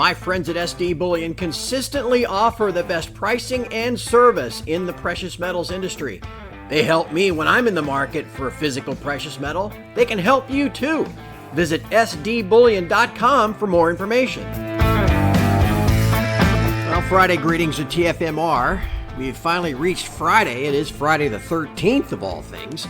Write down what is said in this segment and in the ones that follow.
My friends at SD Bullion consistently offer the best pricing and service in the precious metals industry. They help me when I'm in the market for a physical precious metal. They can help you too. Visit sdbullion.com for more information. Well, Friday greetings to TFMR. We've finally reached Friday. It is Friday the 13th of all things.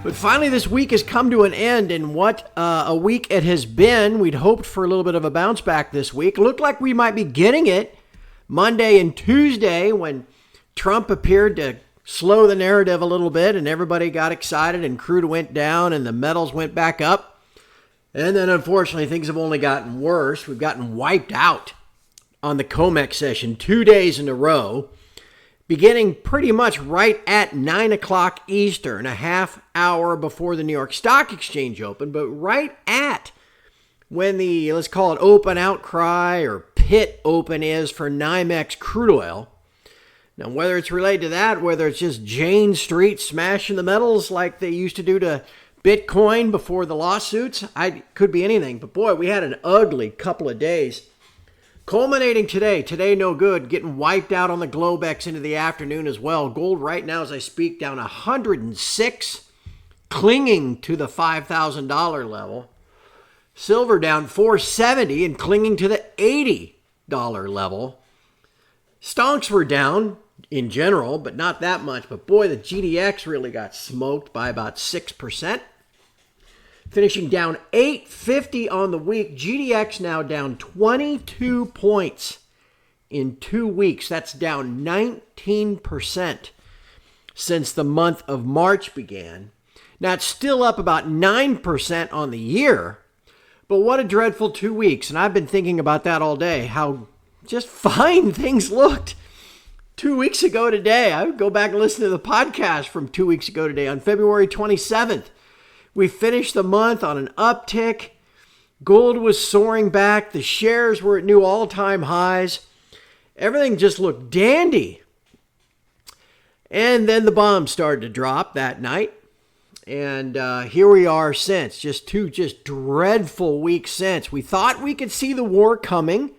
But finally, this week has come to an end, and what a week it has been. We'd hoped for a little bit of a bounce back this week. Looked like we might be getting it Monday and Tuesday when Trump appeared to slow the narrative a little bit, and everybody got excited, and crude went down, and the metals went back up. And then, unfortunately, things have only gotten worse. We've gotten wiped out on the COMEX session 2 days in a row, beginning pretty much right at 9 o'clock Eastern, a half hour before the New York Stock Exchange opened, but right at when the, let's call it open outcry or pit open is for NYMEX crude oil. Now, whether it's related to that, whether it's just Jane Street smashing the metals like they used to do to Bitcoin before the lawsuits, could be anything. But boy, we had an ugly couple of days. Culminating today no good, getting wiped out on the Globex into the afternoon as well. Gold right now as I speak down 106, clinging to the $5,000 level. Silver down 470 and clinging to the $80 level. Stonks were down in general, but not that much. But boy, the GDX really got smoked by about 6%. Finishing down 850 on the week. GDX now down 22 points in 2 weeks. That's down 19% since the month of March began. Now it's still up about 9% on the year, but what a dreadful 2 weeks. And I've been thinking about that all day, how just fine things looked 2 weeks ago today. I would go back and listen to the podcast from 2 weeks ago today on February 27th. We finished the month on an uptick. Gold was soaring back. The shares were at new all-time highs. Everything just looked dandy. And then the bombs started to drop that night. And here we are since. Just two dreadful weeks since. We thought we could see the war coming.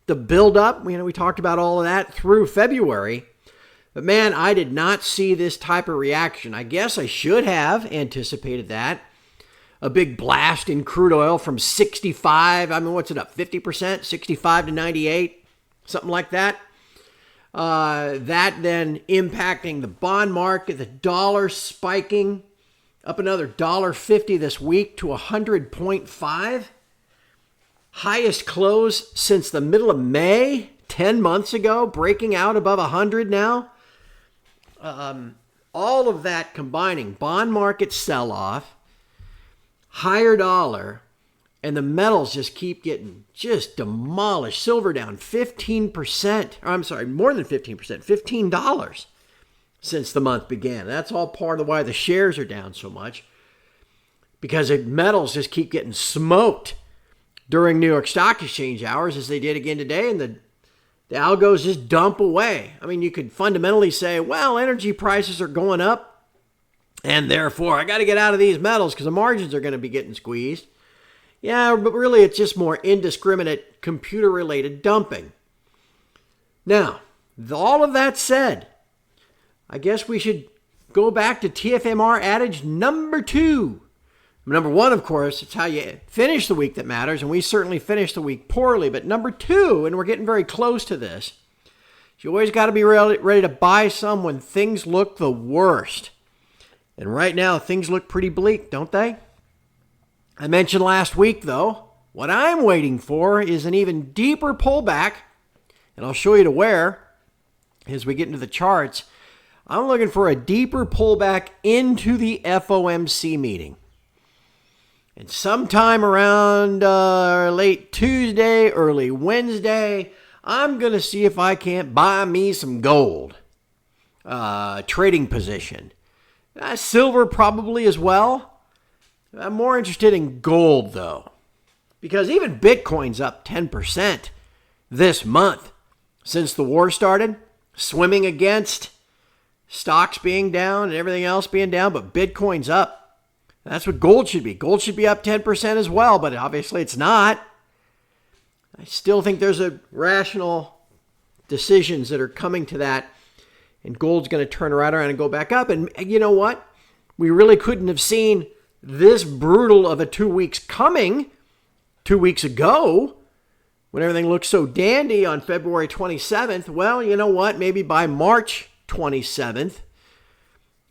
The buildup, we talked about all of that through February. But man, I did not see this type of reaction. I guess I should have anticipated that. A big blast in crude oil from 65, what's it up, 50%? 65 to 98, something like that. That then impacting the bond market, the dollar spiking up another $1.50 this week to 100.5. Highest close since the middle of May, 10 months ago, breaking out above 100 now. All of that combining, bond market sell-off, higher dollar, and the metals just keep getting just demolished. Silver down 15%, more than 15%, $15 since the month began. That's all part of why the shares are down so much, because the metals just keep getting smoked during New York Stock Exchange hours, as they did again today, and the algos just dump away. You could fundamentally say, well, energy prices are going up, and therefore I got to get out of these metals because the margins are going to be getting squeezed. Yeah, but really it's just more indiscriminate computer-related dumping. Now, all of that said, I guess we should go back to TFMR adage number 2. Number 1, of course, it's how you finish the week that matters, and we certainly finished the week poorly. But number 2, and we're getting very close to this, you always got to be ready to buy some when things look the worst. And right now, things look pretty bleak, don't they? I mentioned last week, though, what I'm waiting for is an even deeper pullback, and I'll show you to where as we get into the charts. I'm looking for a deeper pullback into the FOMC meeting. And sometime around late Tuesday, early Wednesday, I'm going to see if I can't buy me some gold. Trading position. Silver probably as well. I'm more interested in gold, though. Because even Bitcoin's up 10% this month since the war started. Swimming against stocks being down and everything else being down, but Bitcoin's up. That's what gold should be. Gold should be up 10% as well, but obviously it's not. I still think there's a rational decisions that are coming to that, and gold's going to turn right around and go back up. And you know what? We really couldn't have seen this brutal of a 2 weeks coming 2 weeks ago when everything looked so dandy on February 27th. Well, you know what? Maybe by March 27th,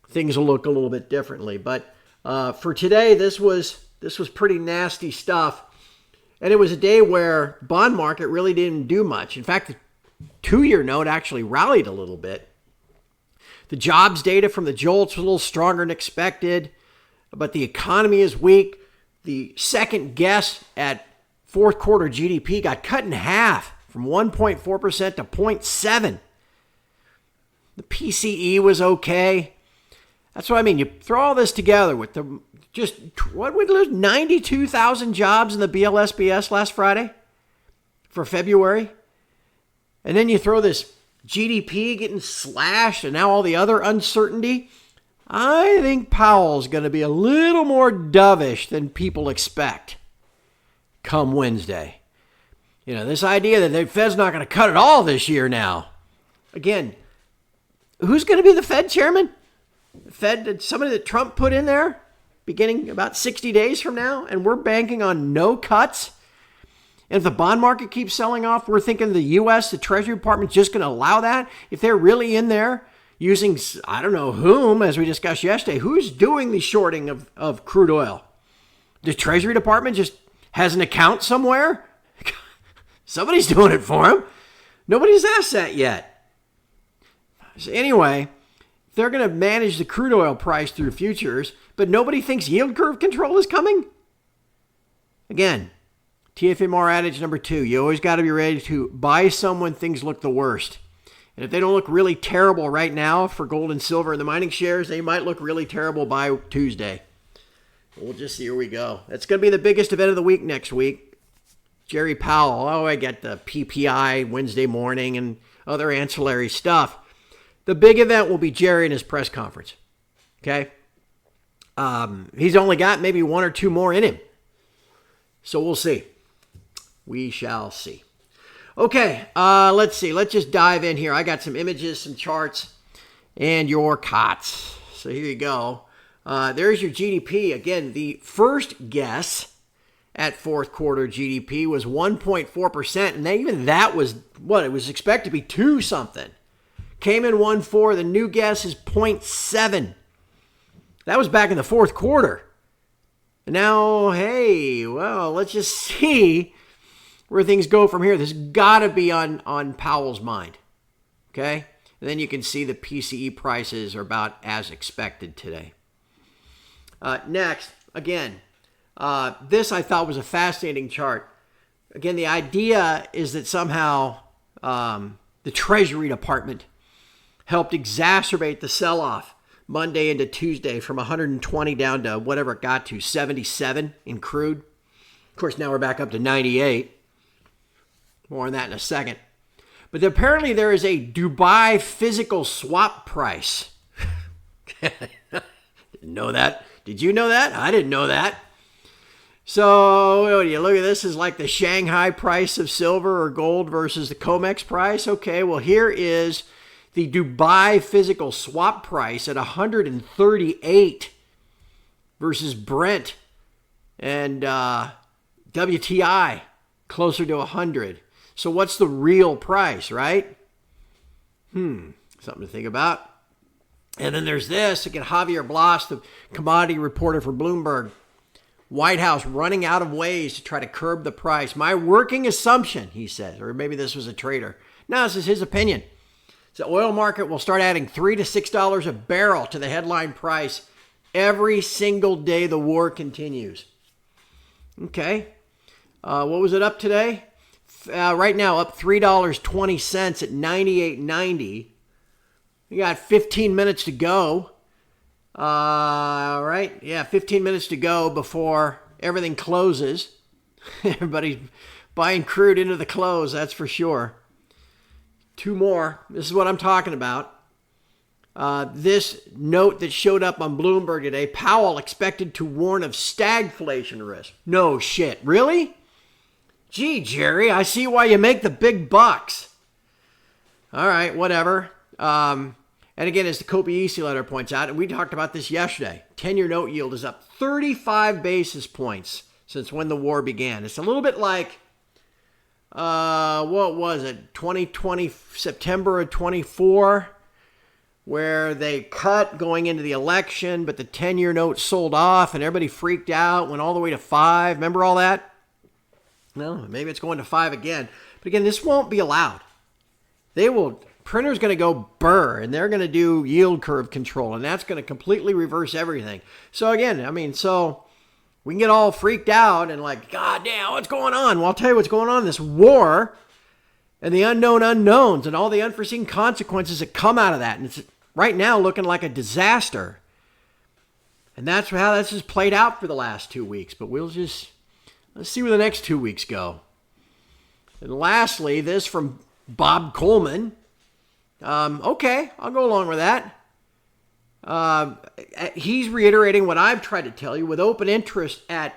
things will look a little bit differently. But for today, this was pretty nasty stuff. And it was a day where bond market really didn't do much. In fact, the 2-year note actually rallied a little bit. The jobs data from the JOLTS was a little stronger than expected, but the economy is weak. The second guess at fourth quarter GDP got cut in half from 1.4% to 0.7%. The PCE was okay. That's what I mean. You throw all this together with the just, what would lose 92,000 jobs in the BLSBS last Friday for February. And then you throw this GDP getting slashed and now all the other uncertainty. I think Powell's going to be a little more dovish than people expect come Wednesday. You know, this idea that the Fed's not going to cut it all this year now. Again, who's going to be the Fed chairman? The Fed, somebody that Trump put in there beginning about 60 days from now, and we're banking on no cuts. And if the bond market keeps selling off, we're thinking the U.S., the Treasury Department's just going to allow that. If they're really in there using, I don't know whom, as we discussed yesterday, who's doing the shorting of crude oil? The Treasury Department just has an account somewhere? Somebody's doing it for them. Nobody's asked that yet. So anyway, they're going to manage the crude oil price through futures, but nobody thinks yield curve control is coming? Again, TFMR adage number 2, you always got to be ready to buy some when things look the worst. And if they don't look really terrible right now for gold and silver and the mining shares, they might look really terrible by Tuesday. We'll just see where we go. That's going to be the biggest event of the week next week. Jerry Powell. Oh, I got the PPI Wednesday morning and other ancillary stuff. The big event will be Jerry and his press conference. Okay? He's only got maybe one or two more in him. So we'll see. We shall see. Okay, let's see. Let's just dive in here. I got some images, some charts, and your COTS. So here you go. There's your GDP. Again, the first guess at fourth quarter GDP was 1.4%, and even that was what it was expected to be 2 something. Came in 1.4. The new guess is 0.7. That was back in the fourth quarter. And now, hey, well, let's just see where things go from here. This has got to be on Powell's mind. Okay? And then you can see the PCE prices are about as expected today. Next, again, this I thought was a fascinating chart. Again, the idea is that somehow the Treasury Department helped exacerbate the sell-off Monday into Tuesday from 120 down to whatever it got to, 77 in crude. Of course, now we're back up to 98. More on that in a second. But apparently there is a Dubai physical swap price. Didn't know that. Did you know that? I didn't know that. So you look at this as like the Shanghai price of silver or gold versus the COMEX price. Okay, well here is the Dubai physical swap price at 138 versus Brent and WTI closer to 100. So what's the real price, right? Something to think about. And then there's this. Again, Javier Blas, the commodity reporter for Bloomberg. White House running out of ways to try to curb the price. My working assumption, he says, or maybe this was a trader. No, this is his opinion. The oil market will start adding $3 to $6 a barrel to the headline price every single day the war continues. Okay. What was it up today? Right now, up $3.20 at 98.90. We got 15 minutes to go. Right? Yeah, 15 minutes to go before everything closes. Everybody's buying crude into the close, that's for sure. 2 more. This is what I'm talking about. This note that showed up on Bloomberg today, Powell expected to warn of stagflation risk. No shit. Really? Gee, Jerry, I see why you make the big bucks. All right, whatever. And again, as the Kobe letter points out, and we talked about this yesterday, 10-year note yield is up 35 basis points since when the war began. It's a little bit like, what was it, 2020, September of 24, where they cut going into the election, but the 10-year note sold off and everybody freaked out, went all the way to 5. Remember all that? No, maybe it's going to 5 again. But again, this won't be allowed. Printer's going to go burr, and they're going to do yield curve control, and that's going to completely reverse everything. So again, we can get all freaked out and like, God damn, what's going on? Well, I'll tell you what's going on. This war and the unknown unknowns and all the unforeseen consequences that come out of that. And it's right now looking like a disaster. And that's how this has played out for the last 2 weeks. But let's see where the next 2 weeks go. And lastly, this from Bob Coleman. Okay, I'll go along with that. He's reiterating what I've tried to tell you with open interest at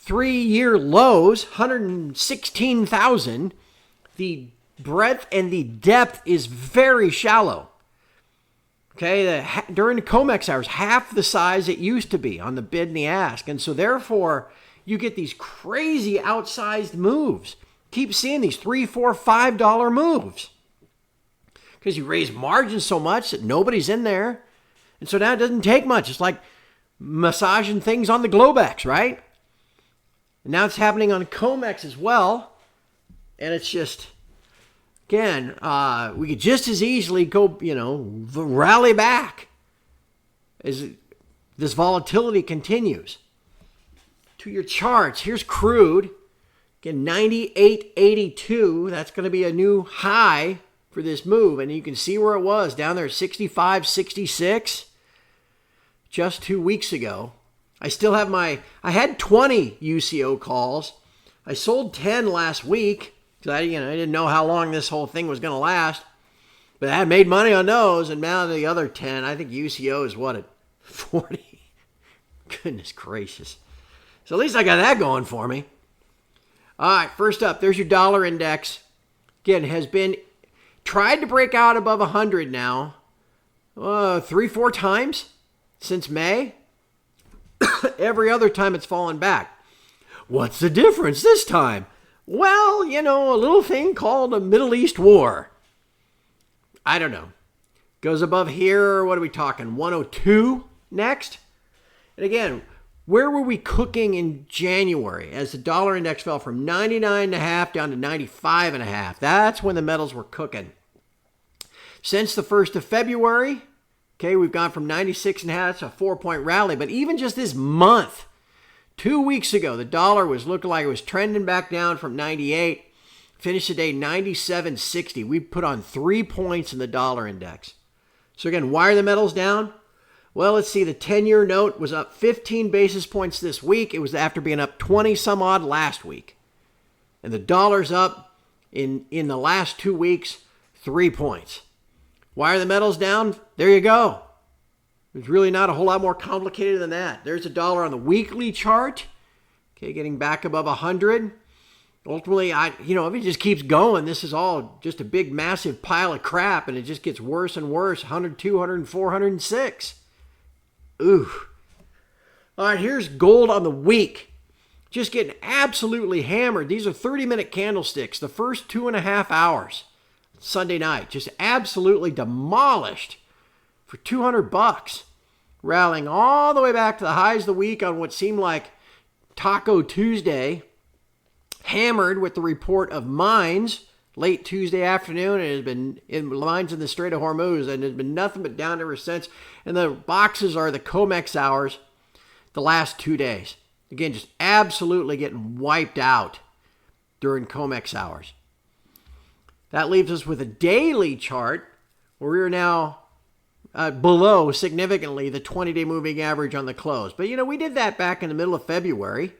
3-year lows, 116,000. The breadth and the depth is very shallow. Okay, during the COMEX hours, half the size it used to be on the bid and the ask. And so therefore, you get these crazy outsized moves. Keep seeing these $3, $4, $5 moves. Because you raise margins so much that nobody's in there. And so now it doesn't take much. It's like massaging things on the Globex, right? And now it's happening on COMEX as well. And it's just, again, we could just as easily go, rally back as this volatility continues. To your charts, here's crude. Again, 98.82. That's going to be a new high for this move. And you can see where it was down there, 65.66 just 2 weeks ago. I still have I had 20 UCO calls. I sold 10 last week because I didn't know how long this whole thing was going to last. But I had made money on those, and now the other 10, I think UCO is what, at 40? Goodness gracious. So at least I got that going for me. All right, first up, there's your dollar index. Again, has been tried to break out above 100 now 3-4 times since May. Every other time it's fallen back. What's the difference this time? Well, a little thing called a Middle East war. I don't know. Goes above here, what are we talking, 102 next? And again, where were we cooking in January as the dollar index fell from 99.5 down to 95.5? That's when the metals were cooking. Since the 1st of February, okay, we've gone from 96.5 to a 4-point rally. But even just this month, 2 weeks ago, the dollar was looking like it was trending back down from 98. Finished the day 97.60. We put on 3 points in the dollar index. So again, why are the metals down? Well, let's see. The 10-year note was up 15 basis points this week. It was after being up 20 some odd last week. And the dollar's up in the last 2 weeks, 3 points. Why are the metals down? There you go. It's really not a whole lot more complicated than that. There's the dollar on the weekly chart. Okay, getting back above 100. Ultimately, if it just keeps going, this is all just a big, massive pile of crap, and it just gets worse and worse. 102, 104, 106. Ooh. All right, here's gold on the week. Just getting absolutely hammered. These are 30-minute candlesticks. The first 2.5 hours, Sunday night, just absolutely demolished for $200, rallying all the way back to the highs of the week on what seemed like Taco Tuesday, hammered with the report of mines late Tuesday afternoon. It has been in mines in the Strait of Hormuz, and there's been nothing but down ever since. And the boxes are the COMEX hours the last 2 days. Again, just absolutely getting wiped out during COMEX hours. That leaves us with a daily chart where we are now below significantly the 20-day moving average on the close. But, we did that back in the middle of February.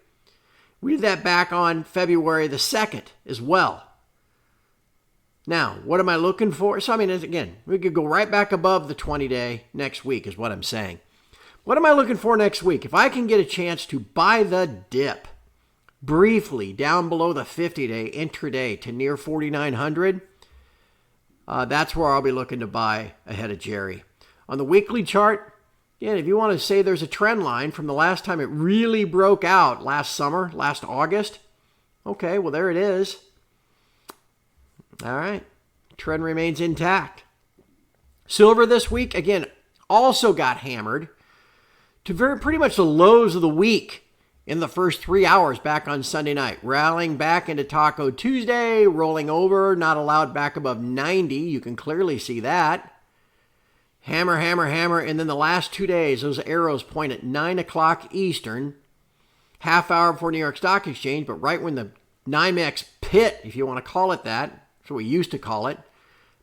We did that back on February the 2nd as well. Now, what am I looking for? So, again, we could go right back above the 20-day next week is what I'm saying. What am I looking for next week? If I can get a chance to buy the dip briefly down below the 50-day intraday to near 4,900. That's where I'll be looking to buy ahead of Jerry. On the weekly chart, again, if you want to say there's a trend line from the last time it really broke out last summer, last August, okay, well, there it is. All right. Trend remains intact. Silver this week, again, also got hammered to pretty much the lows of the week in the first 3 hours back on Sunday night. Rallying back into Taco Tuesday, rolling over, not allowed back above 90. You can clearly see that. Hammer, hammer, hammer. And then the last 2 days, those arrows point at 9 o'clock Eastern, half hour before New York Stock Exchange, but right when the NYMEX pit, if you want to call it that, that's what we used to call it,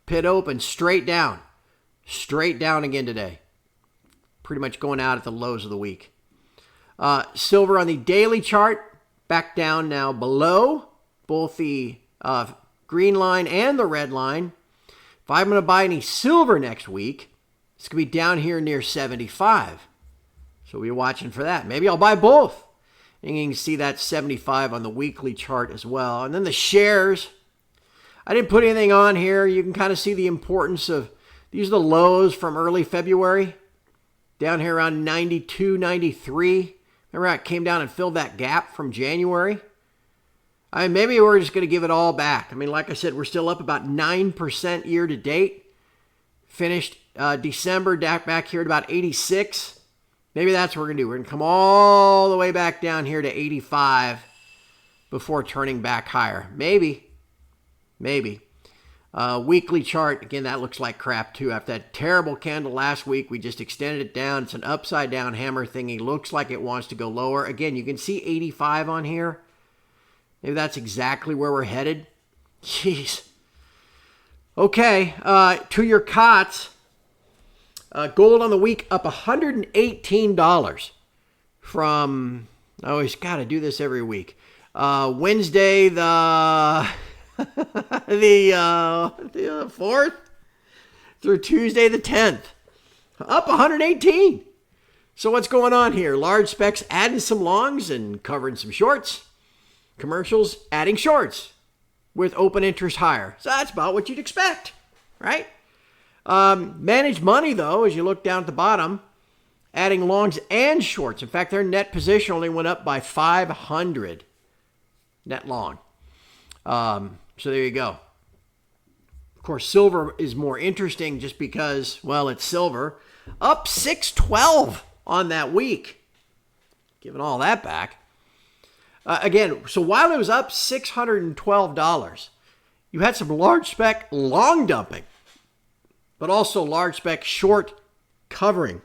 pit open, straight down. Straight down again today. Pretty much going out at the lows of the week. Silver on the daily chart, back down now below both the green line and the red line. If I'm going to buy any silver next week, it's going to be down here near 75. So we'll be watching for that. Maybe I'll buy both. And you can see that 75 on the weekly chart as well. And then the shares. I didn't put anything on here. You can kind of see the importance of, these are the lows from early February. Down here around 92, 93. Remember how it came down and filled that gap from January? I mean, maybe we're just going to give it all back. I mean, like I said, we're still up about 9% year to date. Finished December back here at about 86. Maybe that's what we're going to do. We're going to come all the way back down here to 85 before turning back higher. Maybe. Weekly chart, again, that looks like crap too. After that terrible candle last week, we just extended it down. It's an upside down hammer thingy. Looks like it wants to go lower. Again, you can see 85 on here. Maybe that's exactly where we're headed. Jeez. Okay, to your cots. Gold on the week up $118 from, I always got to do this every week. Wednesday the 4th through Tuesday the 10th. Up 118. So what's going on here? Large specs adding some longs and covering some shorts. Commercials adding shorts with open interest higher. So that's about what you'd expect, right? Managed money, though, as you look down at the bottom, adding longs and shorts. In fact, their net position only went up by 500 net long. So there you go. Of course, silver is more interesting just because, well, it's silver. Up 612 on that week. Giving all that back. Again, so while it was up $612, you had some large spec long dumping, but also large spec short covering.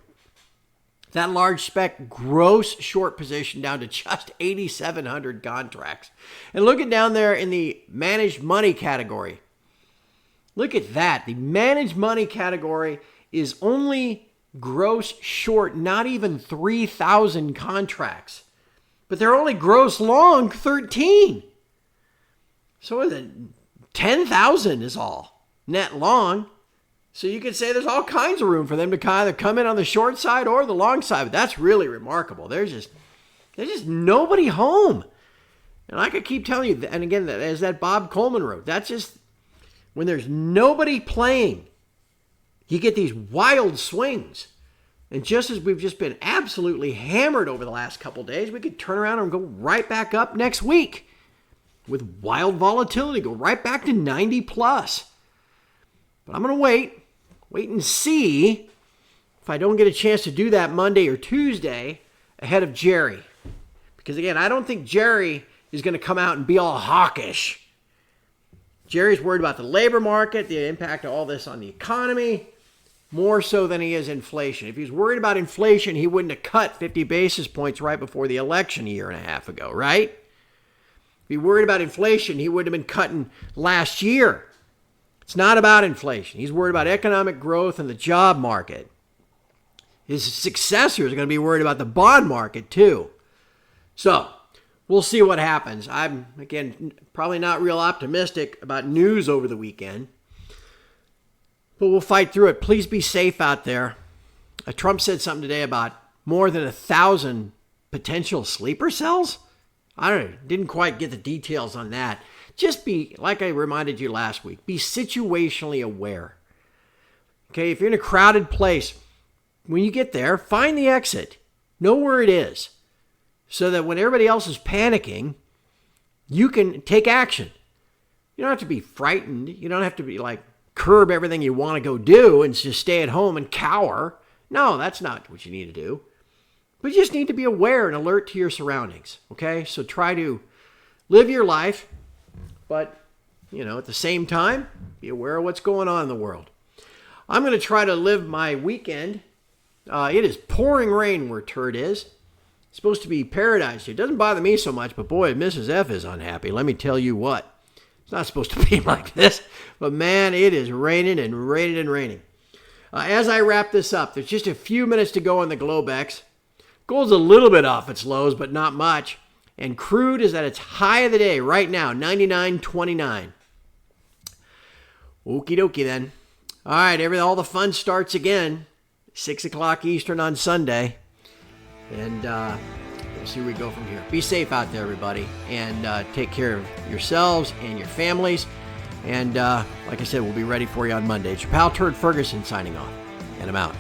That large spec gross short position down to just 8,700 contracts. And looking down there in the managed money category. Look at that. The managed money category is only gross short, not even 3,000 contracts. But they're only gross long 13. So is it 10,000 is all net long. So you could say there's all kinds of room for them to either come in on the short side or the long side. But that's really remarkable. There's just nobody home. And I could keep telling you, and again, as that Bob Coleman wrote, that's just, when there's nobody playing, you get these wild swings. And just as we've just been absolutely hammered over the last couple days, we could turn around and go right back up next week with wild volatility, go right back to 90 plus. But I'm going to wait and see if I don't get a chance to do that Monday or Tuesday ahead of Jerry. Because again, I don't think Jerry is going to come out and be all hawkish. Jerry's worried about the labor market, the impact of all this on the economy, more so than he is inflation. If he was worried about inflation, he wouldn't have cut 50 basis points right before the election a year and a half ago, right? If he worried about inflation, he wouldn't have been cutting last year. It's not about inflation. He's worried about economic growth and the job market. His successor is going to be worried about the bond market too. So we'll see what happens. I'm, again, probably not real optimistic about news over the weekend. But we'll fight through it. Please be safe out there. Trump said something today about more than 1,000 potential sleeper cells. I don't know, didn't quite get the details on that. Just be, like I reminded you last week, be situationally aware. Okay, if you're in a crowded place, when you get there, find the exit. Know where it is. So that when everybody else is panicking, you can take action. You don't have to be frightened. You don't have to be like curb everything you want to go do and just stay at home and cower. No, that's not what you need to do. But you just need to be aware and alert to your surroundings. Okay, so try to live your life, but at the same time, be aware of what's going on in the world. I'm going to try to live my weekend. It is pouring rain where Turd is. It's supposed to be paradise. It doesn't bother me so much, but boy, Mrs. F is unhappy. Let me tell you what. It's not supposed to be like this, but man, it is raining and raining and raining. As I wrap this up, there's just a few minutes to go on the Globex. Gold's a little bit off its lows, but not much. And crude is at its high of the day right now, 99.29. Okie dokie then. All right, all the fun starts again, 6 o'clock Eastern on Sunday. And we'll see where we go from here. Be safe out there, everybody. And take care of yourselves and your families. And like I said, we'll be ready for you on Monday. It's your pal Turd Ferguson signing off. And I'm out.